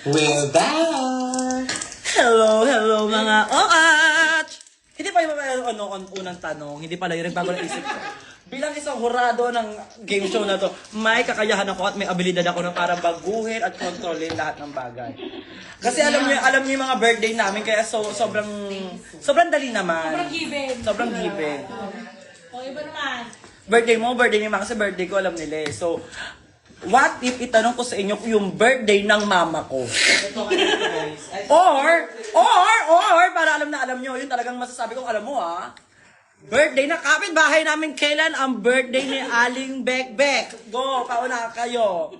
We're back! Hello mga OAT! Hindi pa yung unang tanong, hindi pala yung nagbago ng isip ko. Bilang isang hurado ng game show na to, may kakayahan ako at may abilidad ako na para baguhin at kontrolin lahat ng bagay. Kasi alam niyo yung mga birthday namin, kaya sobrang dali naman. Sobrang given. O, iba naman. Birthday mo, birthday ni Mama, kasi birthday ko alam nila eh. So, what if itanong ko sa inyo yung birthday ng mama ko? Or, para alam na alam nyo, yun talagang masasabi kong alam mo ha. Birthday na kapitbahay namin kailan ang birthday ni Aling Bekbek. Go, pauna kayo.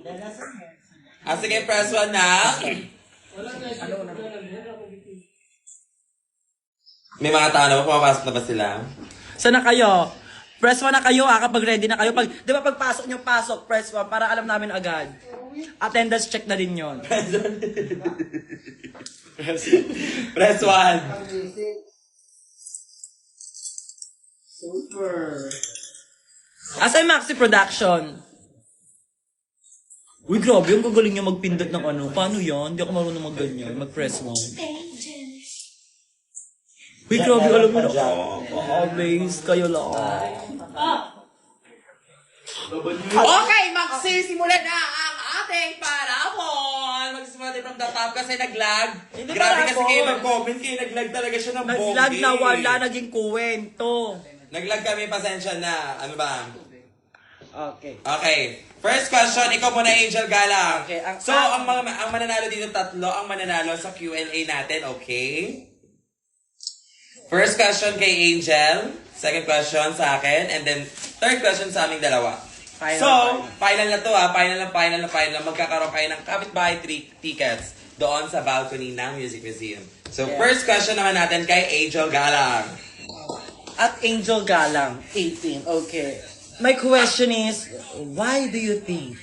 Sige, press 1 na. May mga tao na ba? Pumapasok na ba sila? Sana kayo? Press 1 na kayo ha, kapag ready na kayo. Di ba pagpasok nyo, pasok, press 1 para alam namin agad. Attendance check na din yon. Press 1. Super. Asa yung Maxi Production? Uy, grabe, yung gagaling niya magpindot ng ano. Paano yan? Hindi ako marunong mag-ganyan. Mag-press 1. Uy, grabe, alam mo na. Amaze kayo lang. Okay, magsisimulan na ang ating parapon. Magsisimula tayo from the top kasi nag-lag. Hindi Grabe kasi parapon. kayo mag-comment kayo. Nag-lag talaga siya ng bonggi. Nag-lag na wala, naging kuwento. Nag-lag kami, pasensya na. Ano ba? Okay. Okay. First question, ikaw muna, Angel Galang. Okay, ang mananalo dito, tatlo ang mananalo sa Q&A natin, okay? First question kay Angel, second question sa akin, and then third question sa aming dalawa. Final na to ha, final na. Magkakaroon kayo ng kapitbahay 3 tickets doon sa balcony ng Music Museum. So, First question naman natin kay Angel Galang. At Angel Galang, 18. Okay. My question is, why do you think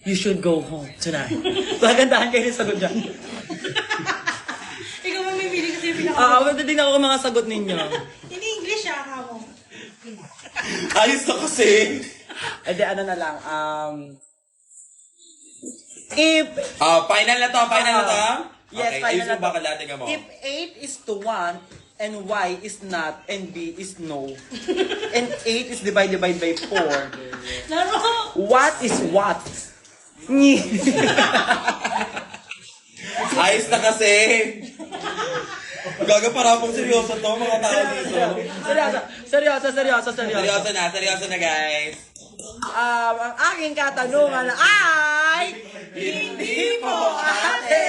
you should go home tonight? Pagandahan kayo ng sagot dyan. Ikaw mamimili kasi yung pinaka... Magdating ako mga sagot ninyo. Hindi English mo. Ayos na kasi. E di ano na lang, if... Final na to. Yes, okay, final ayos na mo ba to. kalate ka mo? If 8 is to 1, and Y is not, and B is no, and 8 is divided by 4, Laro! what is what? Ayos na kasi. Gaga parapong seryoso to, mga tao dito. Seryoso. Seryoso na guys. Ang aking katanungan ay, hindi po ate.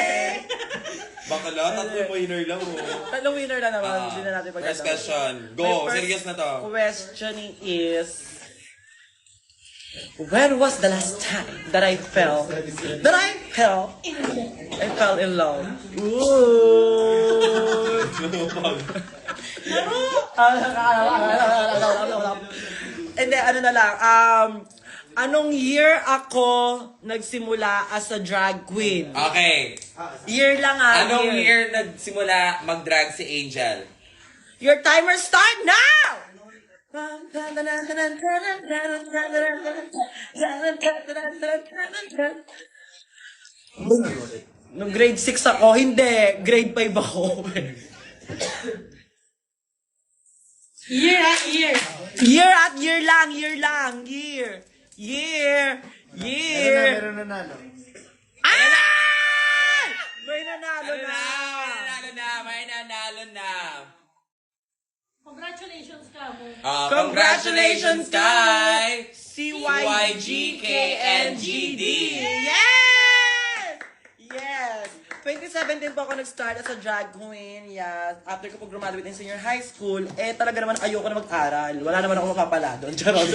Bakala, tatlong winner lang oh. Tatlong winner na naman, hindi na natin pagkatapos. First question. Go, serious na to. Question is, when was the last time that I fell in love? Ooh. And then, ano na lang, anong year ako nagsimula as a drag queen? Okay. Year lang Anong year nagsimula mag-drag si Angel? Your timer start now! Nung grade 6 ako, hindi. Grade 5 ako. Year at year. Year lang. Meron na nanalo. Ah! May nanalo na. May nanalo na. Congratulations ka mo. Congratulations kay CYGKNGD. Yes! 2017 po ako nag-start as a drag queen. Yes. After ko po graduate in senior high school, talaga naman ayoko na mag-aral. Wala naman ako mapapala doon. Charot.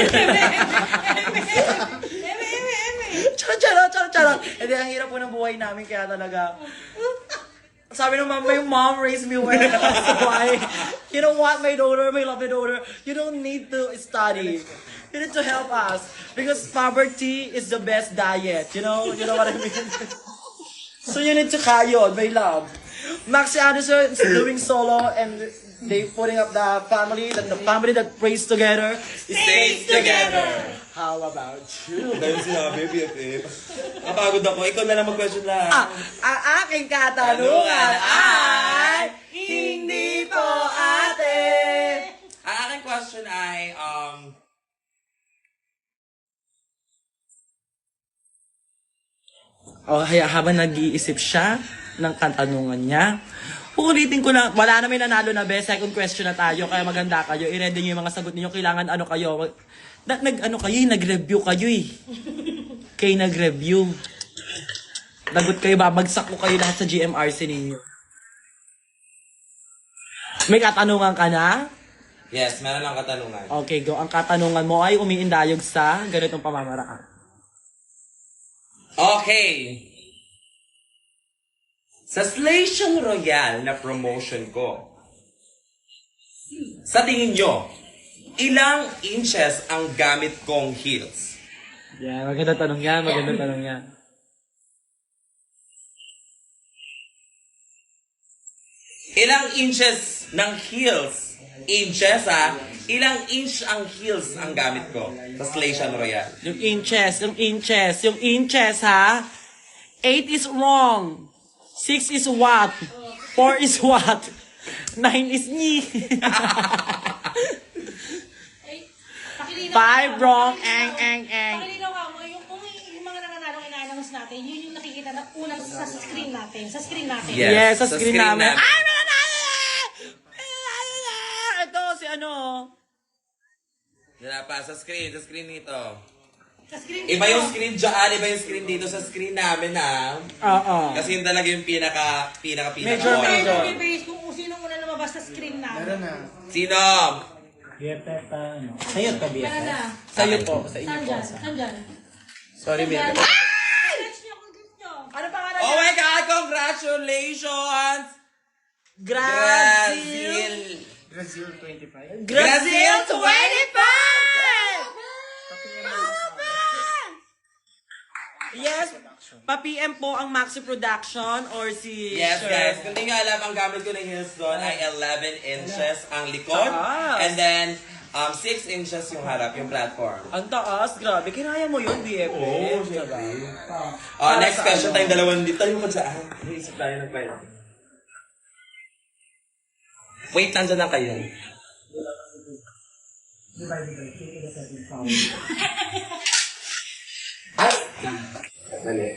Charot. Hindi, ang hirap po ng buhay namin, kaya talaga... Sabi ng mama, yung mom raised me well. That's why. You know what, my lovely daughter, you don't need to study. You need to help us. Because poverty is the best diet. You know what I mean? So you need to kayod, my love. Maxi Anderson is doing solo and they putting up the family that prays together Stays together. How about you? Dahil sinabi, BFF. Napagod ako. Ikaw na lang mag-question lang. Ang aking katanungan ay, hindi po ate. Ang aking question ay, Habang nag-iisip siya ng katanungan niya, uulitin ko lang, wala na may nanalo na best. Second question na tayo, kaya maganda kayo. I-ready niyo yung mga sagot niyo. Kailangan ano kayo. Nag-review kayo eh. Kayo nag-review. Lagot kayo, babagsak ko kayo lahat sa GMRC ninyo. May katanungan ka na? yes, meron lang katanungan. Okay, go. Ang katanungan mo ay umiindayog sa ganitong pamamaraan. Okay. Sa Station Royal na promotion ko, sa tingin nyo, ilang inches ang gamit kong heels? Yan, magandang tanong yan, magandang tanong yan. Ilang inches ng heels? Inches ha? Ilang inch ang heels ang gamit ko sa Station Royal? Yung inches ha? 8 is wrong. 6 is what? 4 is what? 9 is ni. Ay, pakilinaw 5 ka. wrong, Pakilinaw. eng. Pakilinaw ka mo, yung mga nanganalong ina-announce natin, yun yung nakikita na unang sa screen natin. Sa screen natin. Yes, Yes, sa sa screen screen namin. namin. Ay, nanalo! Ito, si ano? Wala pa, sa screen nito. Sa screen Iba yung screen dyan, iba yung screen dito sa screen namin ha. Oo. Kasi yun talaga yung pinaka. Major, major. Pero base kung sino muna lumabas sa screen namin. Meron na. Sino? BFF, ano? Sa'yo to, Meron na. Sa'yo po, sa inyo Saan po. dyan? Saan dyan? Sorry, Saan dyan? BFF. Congrats niyo, congrats niyo. Ano pangalan Oh my God, congratulations! Brazil! Brazil 25. Brazil 25! Yes, pa-PM po ang Maxi Production or si Yes, Sir. guys. Kung di nyo alam, ang gamit ko ng heels doon ay 11 inches ang likod. Taas. And then, 6 inches yung harap, yung platform. Ang taas, grabe. Kinaya mo yun, BFF. Oo, Diba? Next question tayong dalawang dito. Tayo mo dyan. Naisip tayo ng pwede. Wait, nandyan lang kayo. Ay! Mali.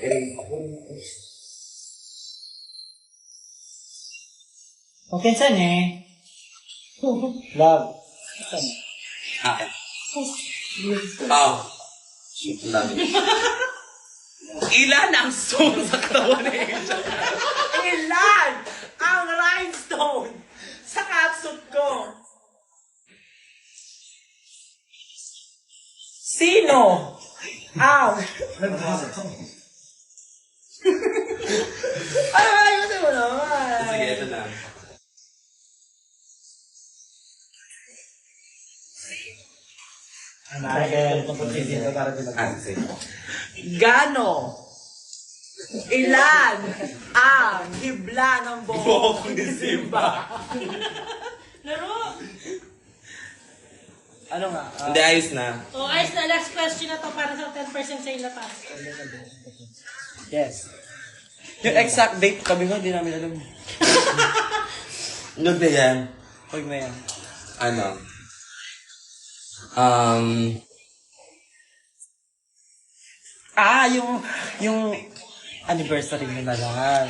Okay, saan eh? Love. Akin. Oh. Shit lang. Ilan ang stone sa katawan ni Angel? Ilan ang rhinestone sa catsuit ko? Sino ang... Ay, kasi mo naman. Sige, ito na. Sige. Gano? Ilan ang hibla ng buhok ni Simba? Laro. Ano nga? Hindi, ayos na. Oh, ayos na. Last question na to para sa 10% sa inyo pa. Yes. Yung exact date kami nga, hindi namin alam. Ano ba yan? Huwag na yan. Ano? Yung anniversary mo na lang.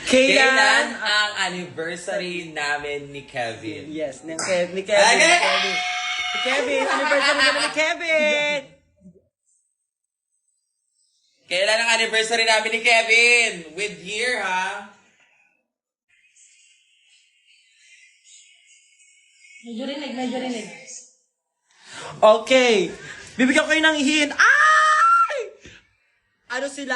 Kailan ang anniversary namin ni Kevin? Yes, ni Kevin. Anniversary naman ni Kevin! Kailan ang anniversary namin ni Kevin? With year, ha? Medyo rinig. Okay. Bibigyan ko kayo ng hint. Ay! Ano sila,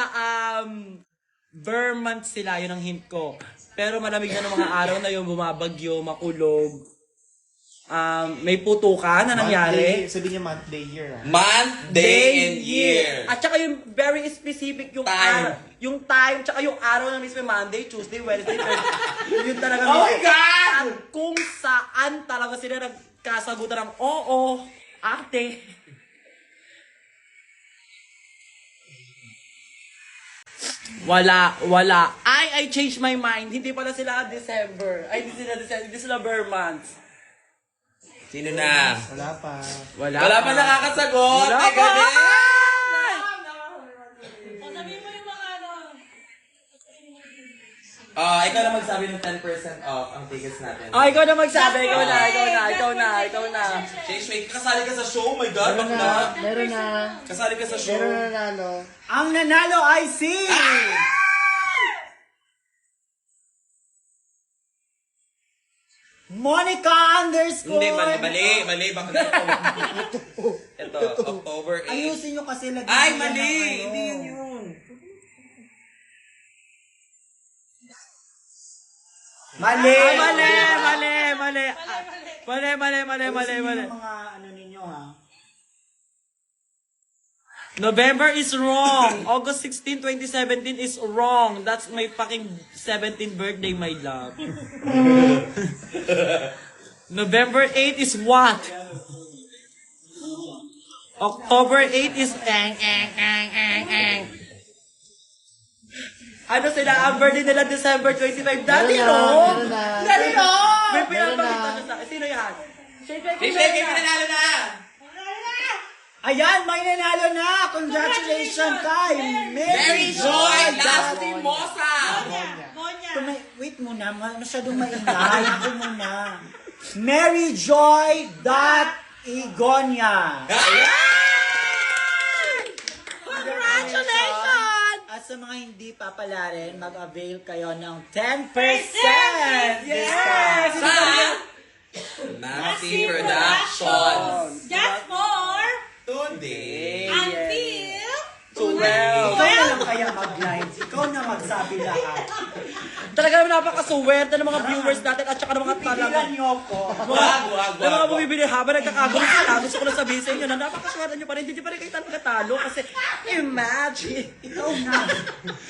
Vermont sila, yun ang hint ko. Pero malamig na ng mga araw na yung bumabagyo, makulog. May putukan na nangyari. Sabi niya month, day, year. Month, day, and year. At saka yung very specific yung Time. Yung time, tsaka yung araw na mismo, Monday, Tuesday, Wednesday, Thursday. Yun talaga. Oh my God! At kung saan talaga sila nagkasagutan ng, oo, ate. Wala. I changed my mind. Hindi pala sila December. Ay, hindi sila December. Hindi sila bare months. Sino na? Wala pa. Wala pa nakakasagot. Wala Ay, pa. galing. O, sabihin mo yung mga ano. Ikaw na magsabi ng 10% off ang tickets natin. Ikaw na magsabi. Ikaw na. Wait, kasali ka sa show? Oh my God, Meron na. bakla. Meron na. Kasali ka sa show. Meron na nanalo. Ang nanalo ay si... Monica underscore. Hindi, mali. Bakla ito. Ito, October 8. Ayusin nyo kasi lagi. Ay, mali! Hindi yun. Mali. Mali. Yung mga ano ninyo ha. November is wrong. August 16, 2017 is wrong. That's my fucking 17th birthday, my love. November 8 is what? October 8 is ang. Ano sila? Ang birthday nila December 25. Dati Meron na, no? meron na. Dati no? May Meron pinapakita na. siya sa akin. Sino yan? Hey, Shake, nanalo na! Ayan, may nanalo na! Congratulations kay Mary Joy Dati Lastimosa! Gonya. Wait muna, masyadong maingay. Ito muna. Mary Joy Igonia. Congratulations! At sa mga hindi pa pala rin, mag-avail kayo ng 10% discount. Sa Maxi Productions. Just for Today. until 12. Ikaw na lang kaya mag-live. Ikaw na magsabi lahat. Talaga naman napakasuwerte ng mga viewers natin at saka ng mga talaga. Niyo ko. Wag. Ng mga bumibili habang nagkakagulo sila. Gusto ko lang sabihin sa inyo na napakaswerte nyo pa rin. Hindi pa rin kayo talaga talo kasi imagine. Ikaw na.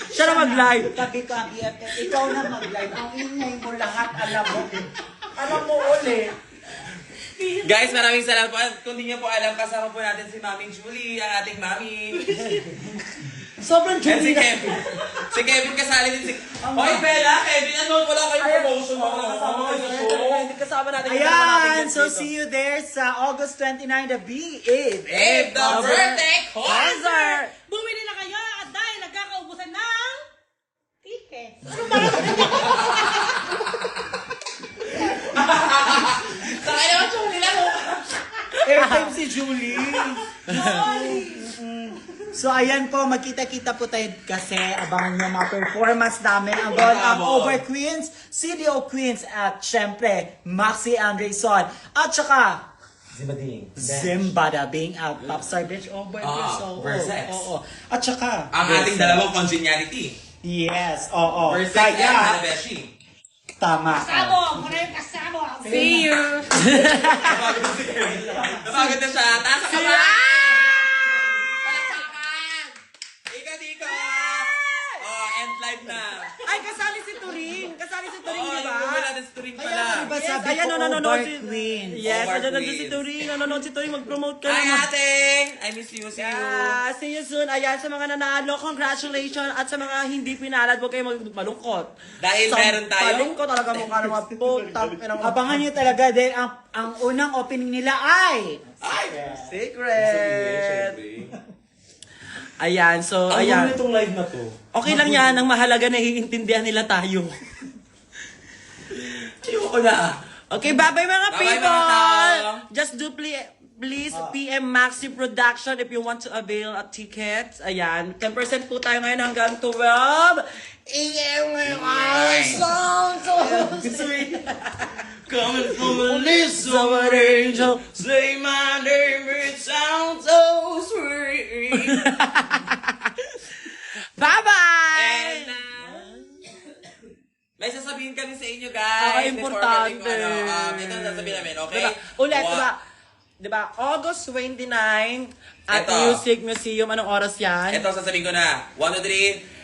Siya na mag-live. Tabi ko ang EFF. Ikaw na mag-live. Ang ingay mo lahat. Alam mo. Alam mo ulit. Guys, maraming salamat po. Kung di niyo po alam, kasama po natin si Mami Julie, ang ating mami. Sobrang And si juicy na. Kevin. Si Kevin kasali din si... Hoy, Bella! Kevin, ano wala kayong promotion mo? Kasama kayo sa show. Kasama natin. Ayan, so see you there sa August 29, the B8. Eve, the birthday Concert! bumili na kayo at dahil nagkakaubusan ng ticket. Saka naman show nila. Airtime si Julie. So ayan po, magkita-kita po tayo kasi abangan nyo mga performance namin. Ang Over Queens, CDO Queens at syempre Maxi Andrezon. At saka Zimbada Bing at Popstar Bitch Over Versex. Oo. At saka Ang ating dalawang congeniality. yes, oo. Versex and Kaya, Hanabeshi. tama. Kasabong! Muna yung kasabong! See you! Napagod na siya. Taas ang kamay! Palakpakan! Ika-tika! End live na. Ay, kasali si Turing! Kasali si Turing, di ba? Yung natin sa Turing pala. Kaya diba sabi Ayan, ko, nanonood Over si... Queens. Yes, Over nanonood si Queens. Turing. Nanonood si Turing. Mag-promote ka Hi, na. ate! I miss you. See you. Yeah, see you soon. Ayan, sa mga nanalo, congratulations. At sa mga hindi pinalad, huwag kayo malungkot. Dahil meron tayo. Paling ko talaga mukha ng mga putang. Abangan nyo talaga din ang unang opening nila ay Secret. Ayan, so, Ang ayan. gulo itong live na to. Okay lang yan. Ang mahalaga na iintindihan nila tayo. Ayoko na. Okay, bye-bye mga Bye-bye, people. mga tao. Just please PM Maxi Production if you want to avail a ticket. Ayan, 10% po tayo ngayon hanggang 12. Sound so sweet. Coming from a list So an angel. Say my name, it sounds so sweet. Bye-bye! May sasabihin kami sa inyo, guys. Importante. Before kami, ito ang sasabihin namin, okay? Diba? Ulit, diba? August 29 at Ito. Music Museum. Anong oras yan? Ito, sasabihin ko na. 1, 2, 3.